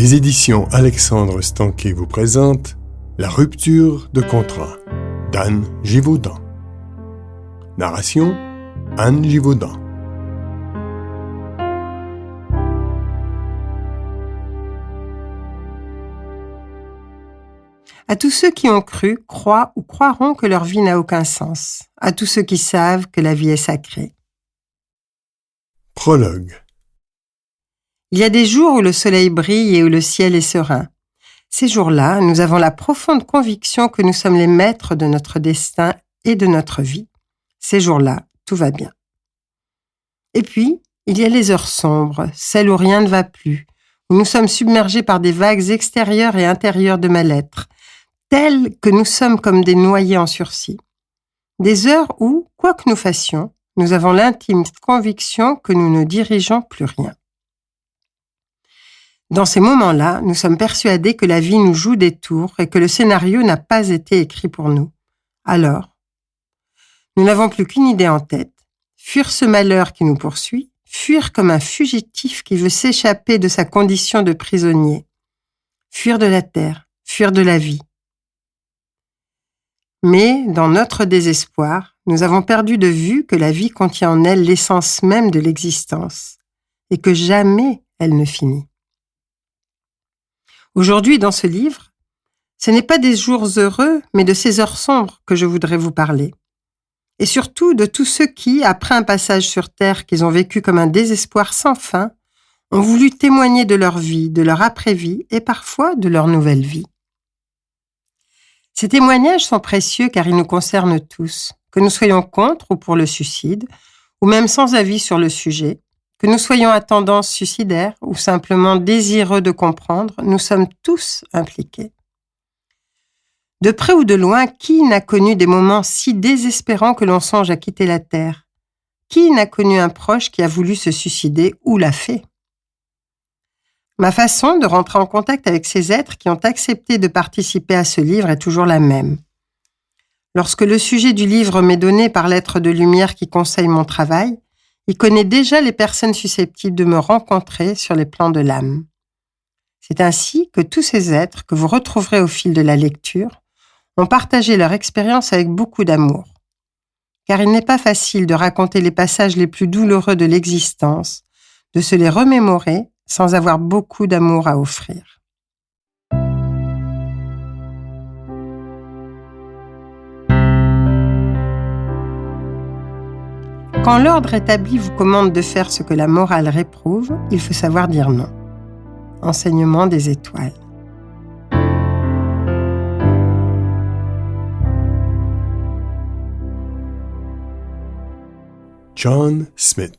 Les éditions Alexandre Stanquet vous présentent La rupture de contrat d'Anne Givaudan. Narration Anne Givaudan. À tous ceux qui ont cru, croient ou croiront que leur vie n'a aucun sens. À tous ceux qui savent que la vie est sacrée. Prologue. Il y a des jours où le soleil brille et où le ciel est serein. Ces jours-là, nous avons la profonde conviction que nous sommes les maîtres de notre destin et de notre vie. Ces jours-là, tout va bien. Et puis, il y a les heures sombres, celles où rien ne va plus, où nous sommes submergés par des vagues extérieures et intérieures de mal-être, telles que nous sommes comme des noyés en sursis. Des heures où, quoi que nous fassions, nous avons l'intime conviction que nous ne dirigeons plus rien. Dans ces moments-là, nous sommes persuadés que la vie nous joue des tours et que le scénario n'a pas été écrit pour nous. Alors, nous n'avons plus qu'une idée en tête, fuir ce malheur qui nous poursuit, fuir comme un fugitif qui veut s'échapper de sa condition de prisonnier, fuir de la terre, fuir de la vie. Mais, dans notre désespoir, nous avons perdu de vue que la vie contient en elle l'essence même de l'existence et que jamais elle ne finit. Aujourd'hui, dans ce livre, ce n'est pas des jours heureux, mais de ces heures sombres que je voudrais vous parler. Et surtout de tous ceux qui, après un passage sur Terre qu'ils ont vécu comme un désespoir sans fin, ont voulu témoigner de leur vie, de leur après-vie et parfois de leur nouvelle vie. Ces témoignages sont précieux car ils nous concernent tous, que nous soyons contre ou pour le suicide, ou même sans avis sur le sujet, que nous soyons à tendance suicidaire ou simplement désireux de comprendre, nous sommes tous impliqués. De près ou de loin, qui n'a connu des moments si désespérants que l'on songe à quitter la terre? Qui n'a connu un proche qui a voulu se suicider ou l'a fait? Ma façon de rentrer en contact avec ces êtres qui ont accepté de participer à ce livre est toujours la même. Lorsque le sujet du livre m'est donné par l'être de lumière qui conseille mon travail, il connaît déjà les personnes susceptibles de me rencontrer sur les plans de l'âme. C'est ainsi que tous ces êtres que vous retrouverez au fil de la lecture ont partagé leur expérience avec beaucoup d'amour. Car il n'est pas facile de raconter les passages les plus douloureux de l'existence, de se les remémorer sans avoir beaucoup d'amour à offrir. Quand l'ordre établi vous commande de faire ce que la morale réprouve, il faut savoir dire non. Enseignement des étoiles. John Smith.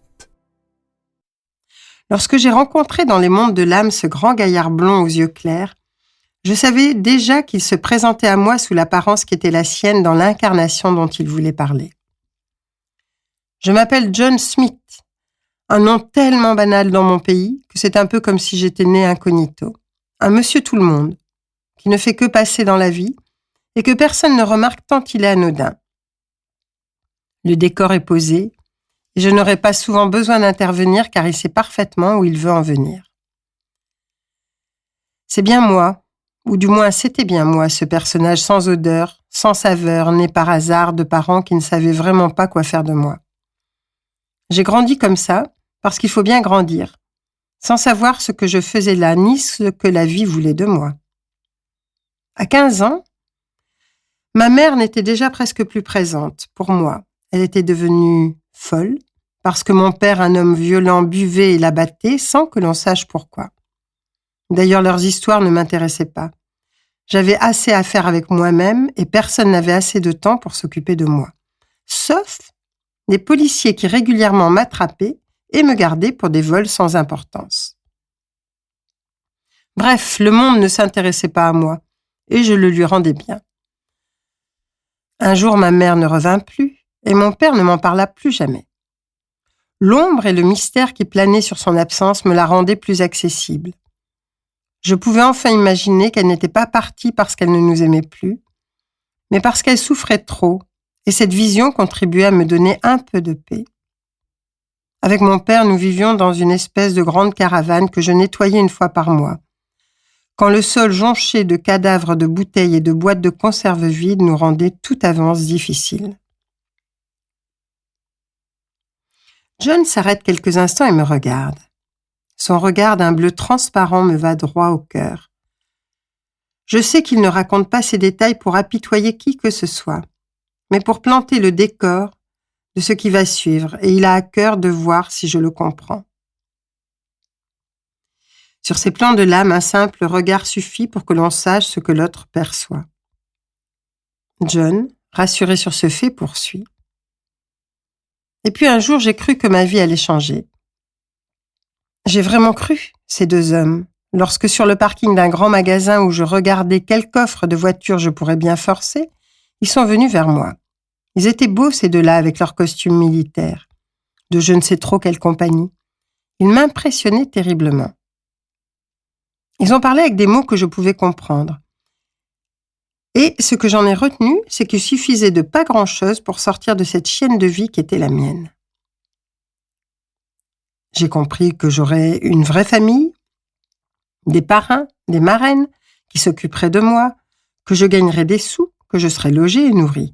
Lorsque j'ai rencontré dans les mondes de l'âme ce grand gaillard blond aux yeux clairs, je savais déjà qu'il se présentait à moi sous l'apparence qui était la sienne dans l'incarnation dont il voulait parler. Je m'appelle John Smith, un nom tellement banal dans mon pays que c'est un peu comme si j'étais né incognito, un monsieur tout le monde, qui ne fait que passer dans la vie et que personne ne remarque tant il est anodin. Le décor est posé et je n'aurai pas souvent besoin d'intervenir car il sait parfaitement où il veut en venir. C'est bien moi, ou du moins c'était bien moi, ce personnage sans odeur, sans saveur, né par hasard de parents qui ne savaient vraiment pas quoi faire de moi. J'ai grandi comme ça, parce qu'il faut bien grandir, sans savoir ce que je faisais là, ni ce que la vie voulait de moi. À 15 ans, ma mère n'était déjà presque plus présente pour moi. Elle était devenue folle, parce que mon père, un homme violent, buvait et la battait sans que l'on sache pourquoi. D'ailleurs, leurs histoires ne m'intéressaient pas. J'avais assez à faire avec moi-même et personne n'avait assez de temps pour s'occuper de moi. Sauf des policiers qui régulièrement m'attrapaient et me gardaient pour des vols sans importance. Bref, le monde ne s'intéressait pas à moi et je le lui rendais bien. Un jour, ma mère ne revint plus et mon père ne m'en parla plus jamais. L'ombre et le mystère qui planait sur son absence me la rendaient plus accessible. Je pouvais enfin imaginer qu'elle n'était pas partie parce qu'elle ne nous aimait plus, mais parce qu'elle souffrait trop, et cette vision contribuait à me donner un peu de paix. Avec mon père, nous vivions dans une espèce de grande caravane que je nettoyais une fois par mois. quand le sol jonché de cadavres de bouteilles et de boîtes de conserve vides nous rendait toute avance difficile. John s'arrête quelques instants et me regarde. Son regard d'un bleu transparent me va droit au cœur. Je sais qu'il ne raconte pas ces détails pour apitoyer qui que ce soit, mais pour planter le décor de ce qui va suivre, et il a à cœur de voir si je le comprends. Sur ces plans de l'âme, un simple regard suffit pour que l'on sache ce que l'autre perçoit. John, rassuré sur ce fait, poursuit. Et puis un jour, j'ai cru que ma vie allait changer. J'ai vraiment cru, ces deux hommes, lorsque sur le parking d'un grand magasin où je regardais quel coffre de voiture je pourrais bien forcer, ils sont venus vers moi. Ils étaient beaux, ces deux-là, avec leurs costumes militaires, de je ne sais trop quelle compagnie. Ils m'impressionnaient terriblement. Ils ont parlé avec des mots que je pouvais comprendre. Et ce que j'en ai retenu, c'est qu'il suffisait de pas grand-chose pour sortir de cette chienne de vie qui était la mienne. J'ai compris que j'aurais une vraie famille, des parrains, des marraines qui s'occuperaient de moi, que je gagnerais des sous, que je serais logée et nourrie.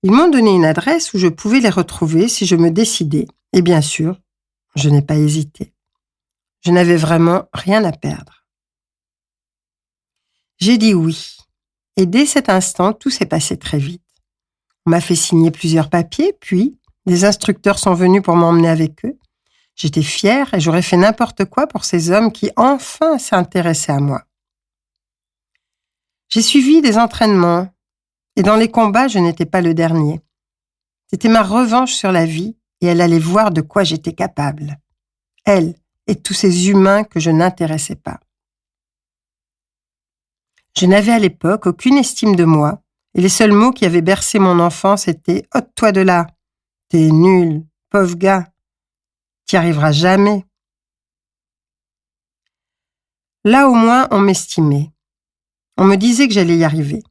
Ils m'ont donné une adresse où je pouvais les retrouver si je me décidais. Et bien sûr, je n'ai pas hésité. Je n'avais vraiment rien à perdre. J'ai dit oui. Et dès cet instant, tout s'est passé très vite. On m'a fait signer plusieurs papiers, puis des instructeurs sont venus pour m'emmener avec eux. J'étais fière et j'aurais fait n'importe quoi pour ces hommes qui enfin s'intéressaient à moi. J'ai suivi des entraînements et dans les combats, je n'étais pas le dernier. C'était ma revanche sur la vie et elle allait voir de quoi j'étais capable. Elle et tous ces humains que je n'intéressais pas. Je n'avais à l'époque aucune estime de moi, et les seuls mots qui avaient bercé mon enfance étaient « ôte-toi de là, t'es nul, pauvre gars, t'y arriveras jamais ». Là au moins, on m'estimait. On me disait que j'allais y arriver.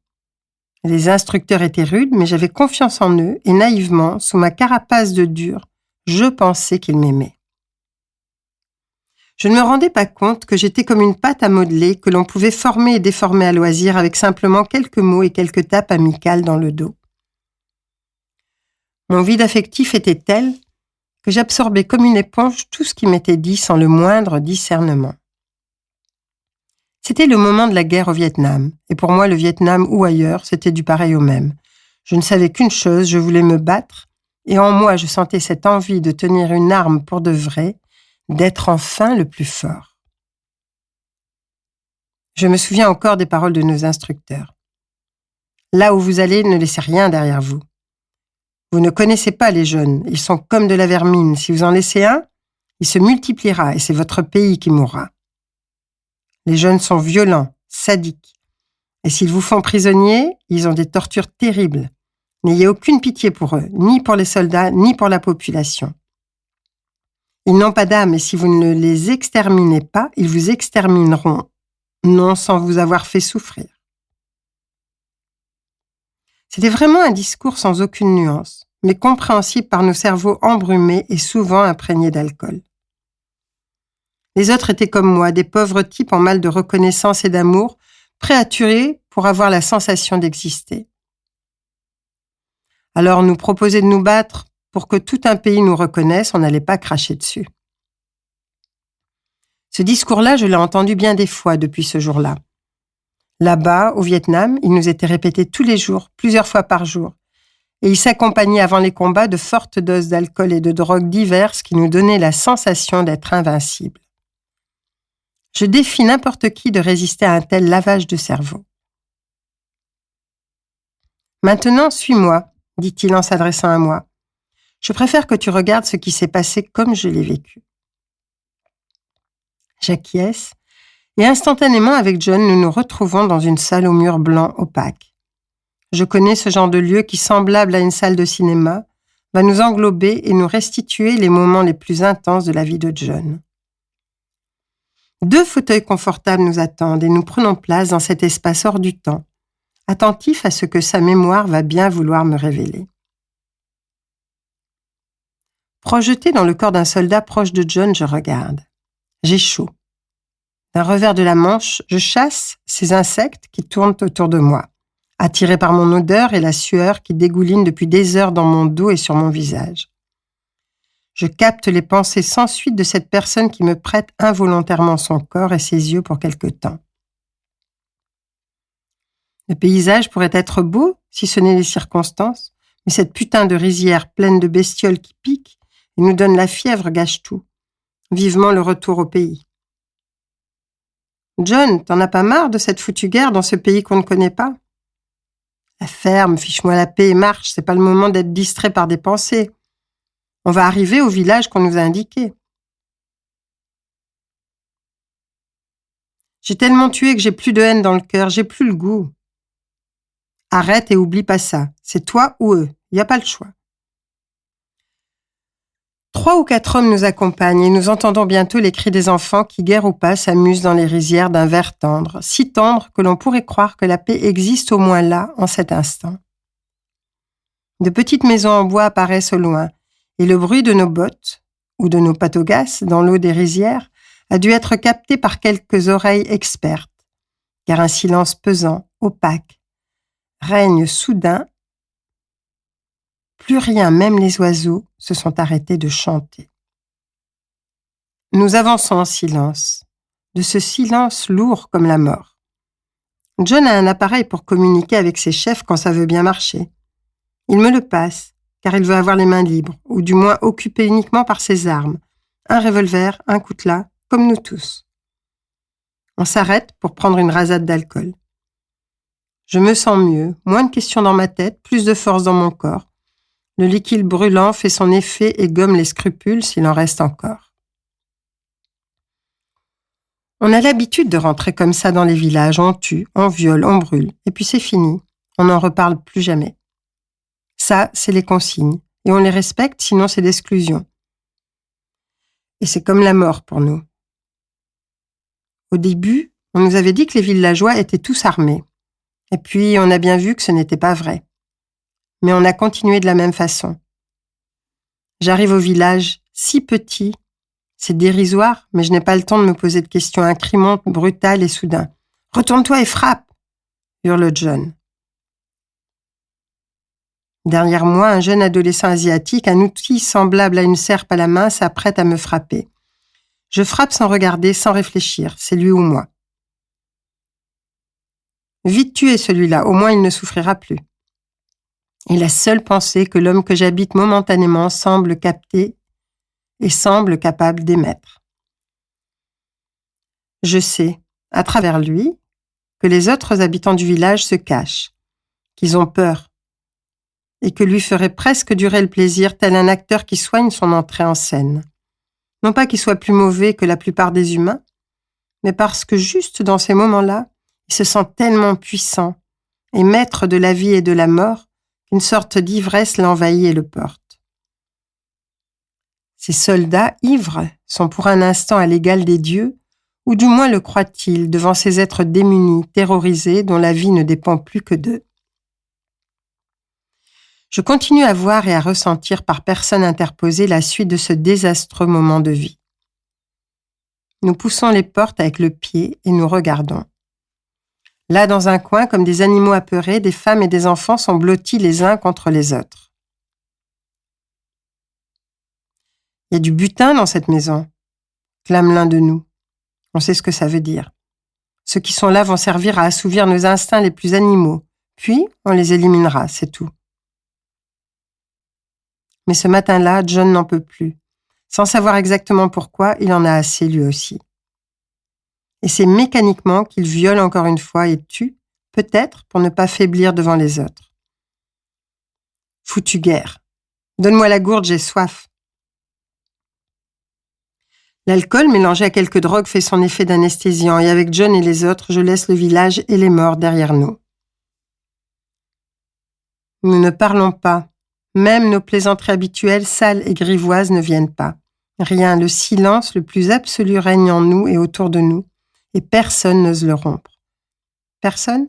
Les instructeurs étaient rudes, mais j'avais confiance en eux, et naïvement, sous ma carapace de dur, je pensais qu'ils m'aimaient. Je ne me rendais pas compte que j'étais comme une pâte à modeler que l'on pouvait former et déformer à loisir avec simplement quelques mots et quelques tapes amicales dans le dos. Mon vide affectif était tel que j'absorbais comme une éponge tout ce qui m'était dit sans le moindre discernement. C'était le moment de la guerre au Vietnam, et pour moi le Vietnam ou ailleurs, c'était du pareil au même. Je ne savais qu'une chose, je voulais me battre, et en moi je sentais cette envie de tenir une arme pour de vrai, d'être enfin le plus fort. Je me souviens encore des paroles de nos instructeurs. Là où vous allez, ne laissez rien derrière vous. Vous ne connaissez pas les jeunes, ils sont comme de la vermine. Si vous en laissez un, il se multipliera et c'est votre pays qui mourra. Les jeunes sont violents, sadiques. Et s'ils vous font prisonnier, ils ont des tortures terribles. N'ayez aucune pitié pour eux, ni pour les soldats, ni pour la population. Ils n'ont pas d'âme et si vous ne les exterminez pas, ils vous extermineront, non sans vous avoir fait souffrir. C'était vraiment un discours sans aucune nuance, mais compréhensible par nos cerveaux embrumés et souvent imprégnés d'alcool. Les autres étaient comme moi, des pauvres types en mal de reconnaissance et d'amour, prêts à tuer pour avoir la sensation d'exister. Alors nous proposer de nous battre pour que tout un pays nous reconnaisse, on n'allait pas cracher dessus. Ce discours-là, je l'ai entendu bien des fois depuis ce jour-là. Là-bas, au Vietnam, il nous était répété tous les jours, plusieurs fois par jour, et il s'accompagnait avant les combats de fortes doses d'alcool et de drogues diverses qui nous donnaient la sensation d'être invincibles. Je défie n'importe qui de résister à un tel lavage de cerveau. Maintenant, suis-moi, dit-il en s'adressant à moi. Je préfère que tu regardes ce qui s'est passé comme je l'ai vécu. J'acquiesce, et instantanément avec John, nous nous retrouvons dans une salle aux murs blancs opaques. Je connais ce genre de lieu qui, semblable à une salle de cinéma, va nous englober et nous restituer les moments les plus intenses de la vie de John. 2 fauteuils confortables nous attendent et nous prenons place dans cet espace hors du temps, attentifs à ce que sa mémoire va bien vouloir me révéler. Projeté dans le corps d'un soldat proche de John, je regarde. J'ai chaud. D'un revers de la manche, je chasse ces insectes qui tournent autour de moi, attirés par mon odeur et la sueur qui dégouline depuis des heures dans mon dos et sur mon visage. Je capte les pensées sans suite de cette personne qui me prête involontairement son corps et ses yeux pour quelque temps. Le paysage pourrait être beau si ce n'est les circonstances, mais cette putain de rizière pleine de bestioles qui piquent et nous donne la fièvre gâche tout. Vivement le retour au pays. John, t'en as pas marre de cette foutue guerre dans ce pays qu'on ne connaît pas? La ferme, fiche-moi la paix et marche, c'est pas le moment d'être distrait par des pensées. On va arriver au village qu'on nous a indiqué. J'ai tellement tué que j'ai plus de haine dans le cœur, j'ai plus le goût. Arrête et oublie pas ça. C'est toi ou eux. Y a pas le choix. 3 ou 4 hommes nous accompagnent et nous entendons bientôt les cris des enfants qui, guère ou pas, s'amusent dans les rizières d'un vert tendre, si tendre que l'on pourrait croire que la paix existe au moins là, en cet instant. De petites maisons en bois apparaissent au loin, et le bruit de nos bottes, ou de nos patogasses dans l'eau des rizières, a dû être capté par quelques oreilles expertes, car un silence pesant, opaque, règne soudain. Plus rien, même les oiseaux, se sont arrêtés de chanter. Nous avançons en silence, de ce silence lourd comme la mort. John a un appareil pour communiquer avec ses chefs quand ça veut bien marcher. Il me le passe, car il veut avoir les mains libres, ou du moins occupé uniquement par ses armes. Un revolver, un coutelas, comme nous tous. On s'arrête pour prendre une rasade d'alcool. Je me sens mieux, moins de questions dans ma tête, plus de force dans mon corps. Le liquide brûlant fait son effet et gomme les scrupules s'il en reste encore. On a l'habitude de rentrer comme ça dans les villages, on tue, on viole, on brûle, et puis c'est fini, on n'en reparle plus jamais. Ça, c'est les consignes, et on les respecte, sinon c'est l'exclusion. Et c'est comme la mort pour nous. Au début, on nous avait dit que les villageois étaient tous armés, et puis on a bien vu que ce n'était pas vrai. Mais on a continué de la même façon. J'arrive au village, si petit, c'est dérisoire, mais je n'ai pas le temps de me poser de questions incrimantes, brutales et soudain. « Retourne-toi et frappe !» hurle John. Derrière moi, un jeune adolescent asiatique, un outil semblable à une serpe à la main, s'apprête à me frapper. Je frappe sans regarder, sans réfléchir, c'est lui ou moi. Vite tuer celui-là, au moins il ne souffrira plus. Et la seule pensée que l'homme que j'habite momentanément semble capter et semble capable d'émettre. Je sais, à travers lui, que les autres habitants du village se cachent, qu'ils ont peur, et que lui ferait presque durer le plaisir tel un acteur qui soigne son entrée en scène. Non pas qu'il soit plus mauvais que la plupart des humains, mais parce que juste dans ces moments-là, il se sent tellement puissant et maître de la vie et de la mort qu'une sorte d'ivresse l'envahit et le porte. Ces soldats ivres sont pour un instant à l'égal des dieux, ou du moins le croient-ils devant ces êtres démunis, terrorisés, dont la vie ne dépend plus que d'eux. Je continue à voir et à ressentir par personne interposée la suite de ce désastreux moment de vie. Nous poussons les portes avec le pied et nous regardons. Là, dans un coin, comme des animaux apeurés, des femmes et des enfants sont blottis les uns contre les autres. « Il y a du butin dans cette maison », clame l'un de nous. On sait ce que ça veut dire. Ceux qui sont là vont servir à assouvir nos instincts les plus animaux, puis on les éliminera, c'est tout. Mais ce matin-là, John n'en peut plus. Sans savoir exactement pourquoi, il en a assez lui aussi. Et c'est mécaniquement qu'il viole encore une fois et tue, peut-être pour ne pas faiblir devant les autres. Foutue guerre. Donne-moi la gourde, j'ai soif. L'alcool mélangé à quelques drogues fait son effet d'anesthésiant et avec John et les autres, je laisse le village et les morts derrière nous. Nous ne parlons pas. Même nos plaisanteries habituelles, sales et grivoises, ne viennent pas. Rien, le silence le plus absolu règne en nous et autour de nous. Et personne n'ose le rompre. Personne ?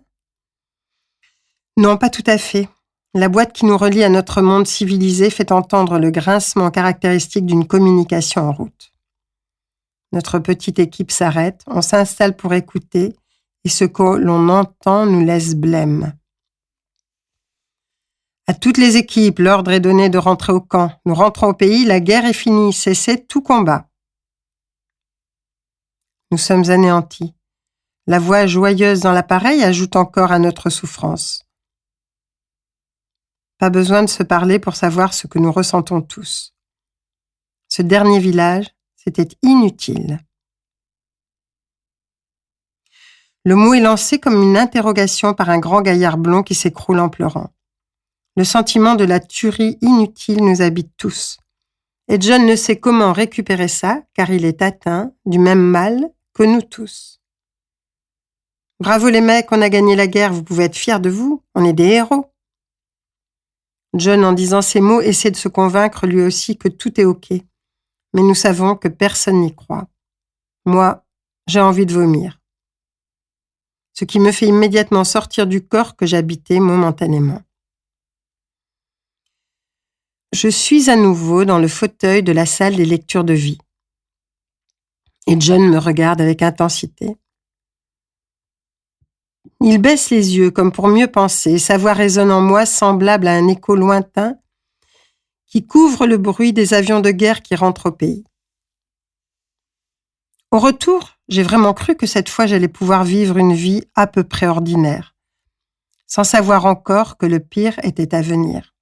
Non, pas tout à fait. La boîte qui nous relie à notre monde civilisé fait entendre le grincement caractéristique d'une communication en route. Notre petite équipe s'arrête, on s'installe pour écouter, et ce que l'on entend nous laisse blême. À toutes les équipes, l'ordre est donné de rentrer au camp. Nous rentrons au pays, la guerre est finie, cessez tout combat. Nous sommes anéantis. La voix joyeuse dans l'appareil ajoute encore à notre souffrance. Pas besoin de se parler pour savoir ce que nous ressentons tous. Ce dernier village, c'était inutile. Le mot est lancé comme une interrogation par un grand gaillard blond qui s'écroule en pleurant. Le sentiment de la tuerie inutile nous habite tous. Et John ne sait comment récupérer ça, car il est atteint du même mal que nous tous. Bravo les mecs, on a gagné la guerre, vous pouvez être fiers de vous, on est des héros. John, en disant ces mots, essaie de se convaincre lui aussi que tout est OK. Mais nous savons que personne n'y croit. Moi, j'ai envie de vomir. Ce qui me fait immédiatement sortir du corps que j'habitais momentanément. Je suis à nouveau dans le fauteuil de la salle des lectures de vie. Et John me regarde avec intensité. Il baisse les yeux comme pour mieux penser, sa voix résonne en moi semblable à un écho lointain qui couvre le bruit des avions de guerre qui rentrent au pays. Au retour, j'ai vraiment cru que cette fois j'allais pouvoir vivre une vie à peu près ordinaire, sans savoir encore que le pire était à venir.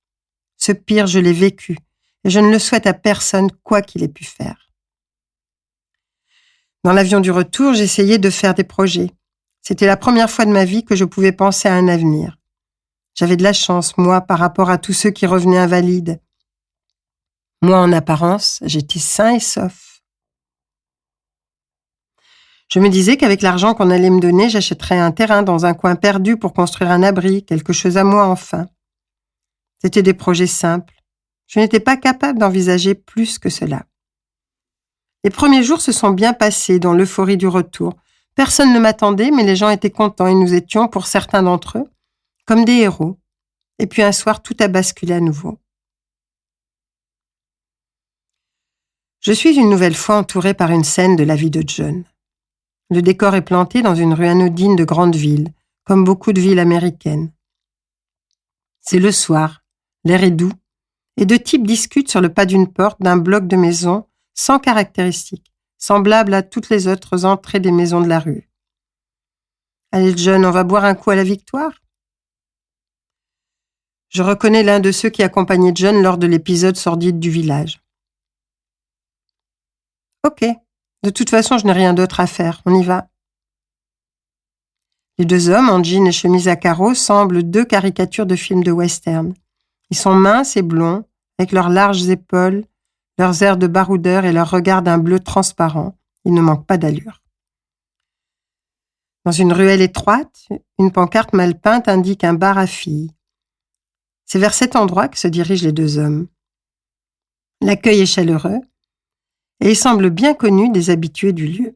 Ce pire, je l'ai vécu, et je ne le souhaite à personne quoi qu'il ait pu faire. Dans l'avion du retour, j'essayais de faire des projets. C'était la première fois de ma vie que je pouvais penser à un avenir. J'avais de la chance, moi, par rapport à tous ceux qui revenaient invalides. Moi, en apparence, j'étais sain et sauf. Je me disais qu'avec l'argent qu'on allait me donner, j'achèterais un terrain dans un coin perdu pour construire un abri, quelque chose à moi enfin. C'était des projets simples. Je n'étais pas capable d'envisager plus que cela. Les premiers jours se sont bien passés dans l'euphorie du retour. Personne ne m'attendait, mais les gens étaient contents et nous étions, pour certains d'entre eux, comme des héros. Et puis un soir, tout a basculé à nouveau. Je suis une nouvelle fois entourée par une scène de la vie de John. Le décor est planté dans une rue anodine de grande ville, comme beaucoup de villes américaines. C'est le soir, l'air est doux, et deux types discutent sur le pas d'une porte d'un bloc de maisons sans caractéristiques, semblable à toutes les autres entrées des maisons de la rue. « Allez, John, on va boire un coup à la victoire ?» Je reconnais l'un de ceux qui accompagnaient John lors de l'épisode sordide du village. « Ok, de toute façon, je n'ai rien d'autre à faire, on y va. » Les deux hommes, en jean et chemise à carreaux, semblent deux caricatures de films de western. Ils sont minces et blonds, avec leurs larges épaules, leurs airs de baroudeurs et leur regard d'un bleu transparent. Ils ne manquent pas d'allure. Dans une ruelle étroite, une pancarte mal peinte indique un bar à filles. C'est vers cet endroit que se dirigent les deux hommes. L'accueil est chaleureux et il semble bien connu des habitués du lieu.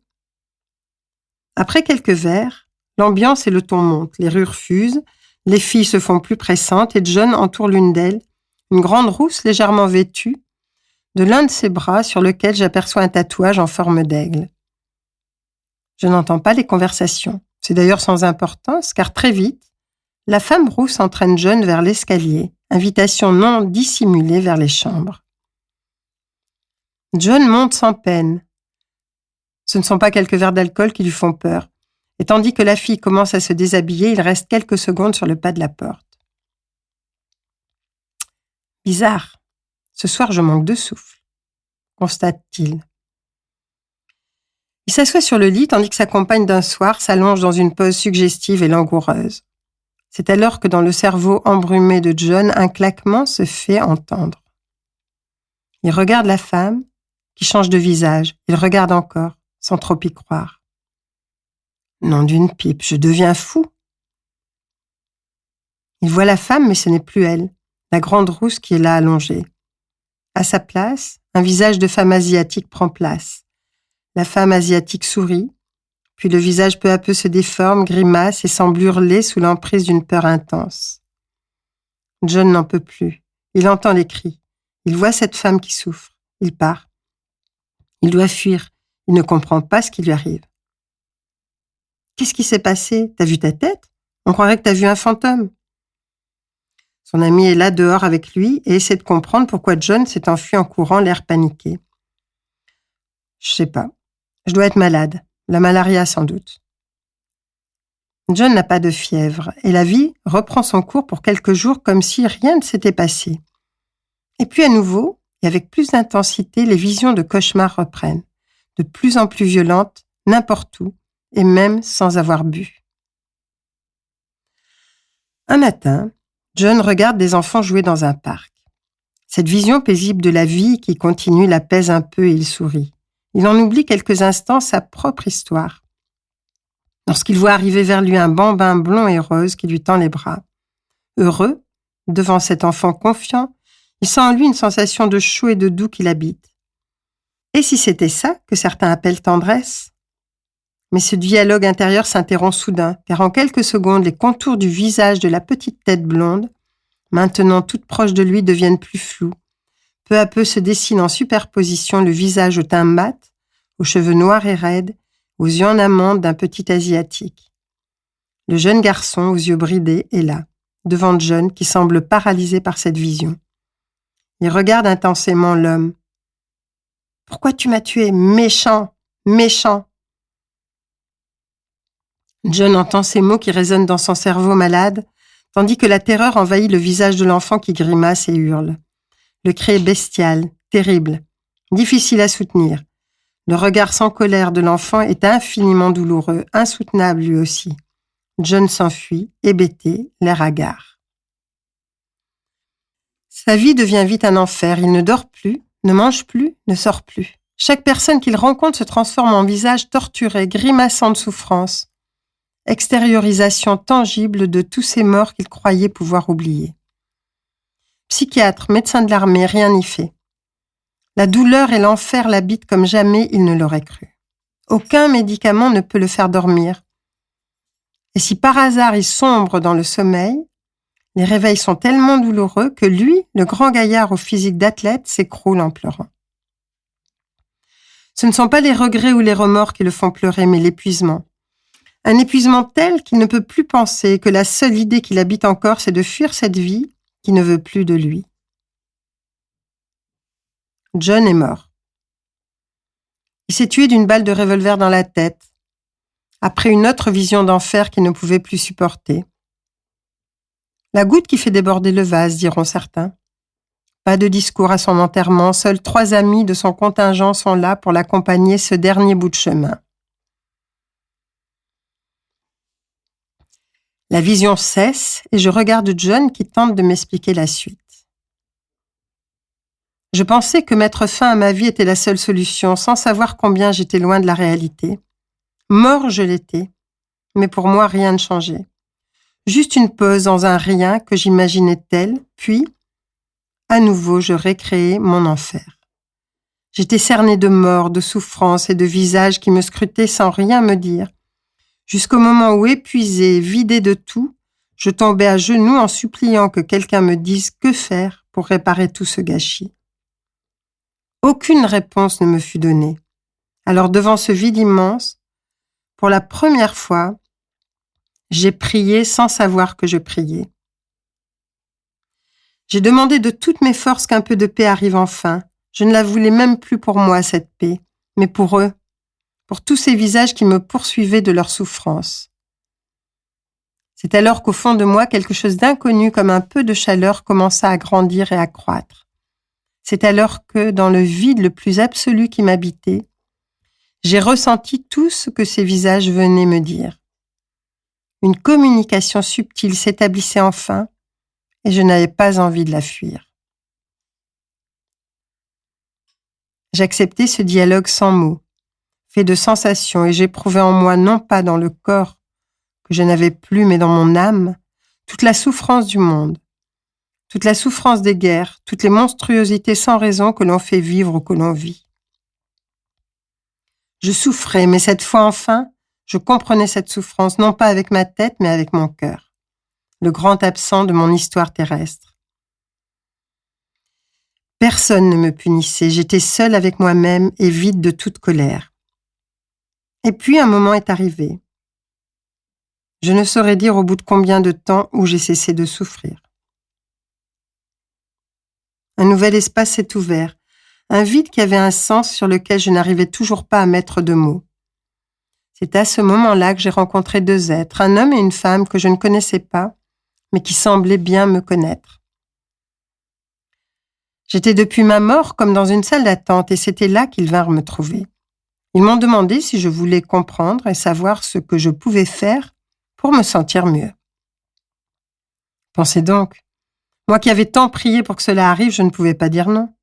Après quelques verres, l'ambiance et le ton montent, les rues fusent, les filles se font plus pressantes et John entoure l'une d'elles, une grande rousse légèrement vêtue, de l'un de ses bras sur lequel j'aperçois un tatouage en forme d'aigle. Je n'entends pas les conversations. C'est d'ailleurs sans importance, car très vite, la femme rousse entraîne John vers l'escalier, invitation non dissimulée vers les chambres. John monte sans peine. Ce ne sont pas quelques verres d'alcool qui lui font peur. Et tandis que la fille commence à se déshabiller, il reste quelques secondes sur le pas de la porte. Bizarre. Ce soir, je manque de souffle, constate-t-il. Il s'assoit sur le lit tandis que sa compagne d'un soir s'allonge dans une pose suggestive et langoureuse. C'est alors que dans le cerveau embrumé de John, un claquement se fait entendre. Il regarde la femme, qui change de visage. Il regarde encore, sans trop y croire. Nom d'une pipe, je deviens fou. Il voit la femme, mais ce n'est plus elle, la grande rousse qui est là allongée. À sa place, un visage de femme asiatique prend place. La femme asiatique sourit, puis le visage peu à peu se déforme, grimace et semble hurler sous l'emprise d'une peur intense. John n'en peut plus. Il entend les cris. Il voit cette femme qui souffre. Il part. Il doit fuir. Il ne comprend pas ce qui lui arrive. « Qu'est-ce qui s'est passé? T'as vu ta tête? On croirait que t'as vu un fantôme. » Son ami est là dehors avec lui et essaie de comprendre pourquoi John s'est enfui en courant, l'air paniqué. « Je sais pas. Je dois être malade. La malaria sans doute. » John n'a pas de fièvre et la vie reprend son cours pour quelques jours comme si rien ne s'était passé. Et puis à nouveau, et avec plus d'intensité, les visions de cauchemars reprennent, de plus en plus violentes, n'importe où, et même sans avoir bu. Un matin, John regarde des enfants jouer dans un parc. Cette vision paisible de la vie qui continue l'apaise un peu et il sourit. Il en oublie quelques instants sa propre histoire. Lorsqu'il voit arriver vers lui un bambin blond et rose qui lui tend les bras. Heureux, devant cet enfant confiant, il sent en lui une sensation de chaud et de doux qui l'habite. Et si c'était ça que certains appellent tendresse? Mais ce dialogue intérieur s'interrompt soudain, car en quelques secondes, les contours du visage de la petite tête blonde, maintenant toute proche de lui, deviennent plus flous. Peu à peu se dessine en superposition le visage au teint mat, aux cheveux noirs et raides, aux yeux en amande d'un petit asiatique. Le jeune garçon aux yeux bridés est là, devant John qui semble paralysé par cette vision. Il regarde intensément l'homme. « Pourquoi tu m'as tué? Méchant! Méchant! » John entend ces mots qui résonnent dans son cerveau malade, tandis que la terreur envahit le visage de l'enfant qui grimace et hurle. Le cri est bestial, terrible, difficile à soutenir. Le regard sans colère de l'enfant est infiniment douloureux, insoutenable lui aussi. John s'enfuit, hébété, l'air hagard. Sa vie devient vite un enfer. Il ne dort plus, ne mange plus, ne sort plus. Chaque personne qu'il rencontre se transforme en visage torturé, grimaçant de souffrance. Extériorisation tangible de tous ces morts qu'il croyait pouvoir oublier. Psychiatre, médecin de l'armée, rien n'y fait. La douleur et l'enfer l'habitent comme jamais il ne l'aurait cru. Aucun médicament ne peut le faire dormir. Et si par hasard il sombre dans le sommeil, les réveils sont tellement douloureux que lui, le grand gaillard au physique d'athlète, s'écroule en pleurant. Ce ne sont pas les regrets ou les remords qui le font pleurer, mais l'épuisement. Un épuisement tel qu'il ne peut plus penser, que la seule idée qui l'habite encore, c'est de fuir cette vie qui ne veut plus de lui. John est mort. Il s'est tué d'une balle de revolver dans la tête, après une autre vision d'enfer qu'il ne pouvait plus supporter. La goutte qui fait déborder le vase, diront certains. Pas de discours à son enterrement, seuls 3 amis de son contingent sont là pour l'accompagner ce dernier bout de chemin. La vision cesse et je regarde John qui tente de m'expliquer la suite. Je pensais que mettre fin à ma vie était la seule solution, sans savoir combien j'étais loin de la réalité. Mort, je l'étais, mais pour moi, rien ne changeait. Juste une pause dans un rien que j'imaginais tel, puis, à nouveau, je récréais mon enfer. J'étais cernée de mort, de souffrance et de visages qui me scrutaient sans rien me dire, jusqu'au moment où, épuisée, vidée de tout, je tombais à genoux en suppliant que quelqu'un me dise que faire pour réparer tout ce gâchis. Aucune réponse ne me fut donnée. Alors devant ce vide immense, pour la première fois, j'ai prié sans savoir que je priais. J'ai demandé de toutes mes forces qu'un peu de paix arrive enfin. Je ne la voulais même plus pour moi, cette paix, mais pour eux, pour tous ces visages qui me poursuivaient de leur souffrance. C'est alors qu'au fond de moi, quelque chose d'inconnu comme un peu de chaleur commença à grandir et à croître. C'est alors que, dans le vide le plus absolu qui m'habitait, j'ai ressenti tout ce que ces visages venaient me dire. Une communication subtile s'établissait enfin, et je n'avais pas envie de la fuir. J'acceptais ce dialogue sans mots, fait de sensations, et j'éprouvais en moi, non pas dans le corps que je n'avais plus, mais dans mon âme, toute la souffrance du monde. Toute la souffrance des guerres, toutes les monstruosités sans raison que l'on fait vivre ou que l'on vit. Je souffrais, mais cette fois enfin, je comprenais cette souffrance, non pas avec ma tête, mais avec mon cœur, le grand absent de mon histoire terrestre. Personne ne me punissait, j'étais seule avec moi-même et vide de toute colère. Et puis un moment est arrivé. Je ne saurais dire au bout de combien de temps où j'ai cessé de souffrir. Un nouvel espace s'est ouvert, un vide qui avait un sens sur lequel je n'arrivais toujours pas à mettre de mots. C'est à ce moment-là que j'ai rencontré deux êtres, un homme et une femme que je ne connaissais pas, mais qui semblaient bien me connaître. J'étais depuis ma mort comme dans une salle d'attente et c'était là qu'ils vinrent me trouver. Ils m'ont demandé si je voulais comprendre et savoir ce que je pouvais faire pour me sentir mieux. Pensez donc, moi qui avais tant prié pour que cela arrive, je ne pouvais pas dire non.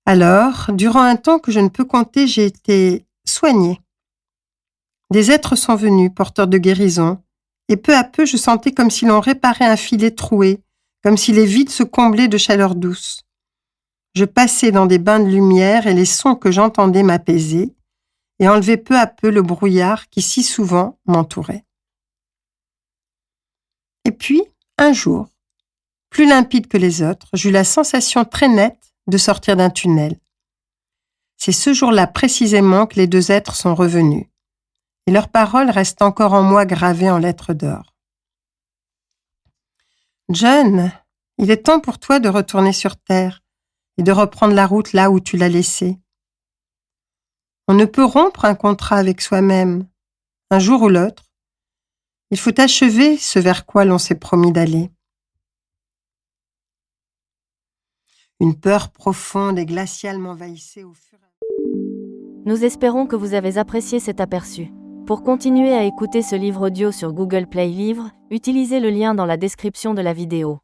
Alors, durant un temps que je ne peux compter, j'ai été soignée. Des êtres sont venus, porteurs de guérison, et peu à peu je sentais comme si l'on réparait un filet troué, comme si les vides se comblaient de chaleur douce. Je passais dans des bains de lumière et les sons que j'entendais m'apaisaient et enlevaient peu à peu le brouillard qui si souvent m'entourait. Et puis, un jour, plus limpide que les autres, j'eus la sensation très nette de sortir d'un tunnel. C'est ce jour-là précisément que les deux êtres sont revenus, et leurs paroles restent encore en moi gravées en lettres d'or. John, il est temps pour toi de retourner sur Terre et de reprendre la route là où tu l'as laissée. On ne peut rompre un contrat avec soi-même. Un jour ou l'autre, il faut achever ce vers quoi l'on s'est promis d'aller. Une peur profonde et glaciale m'envahissait au fur et à mesure. Nous espérons que vous avez apprécié cet aperçu. Pour continuer à écouter ce livre audio sur Google Play Livres, utilisez le lien dans la description de la vidéo.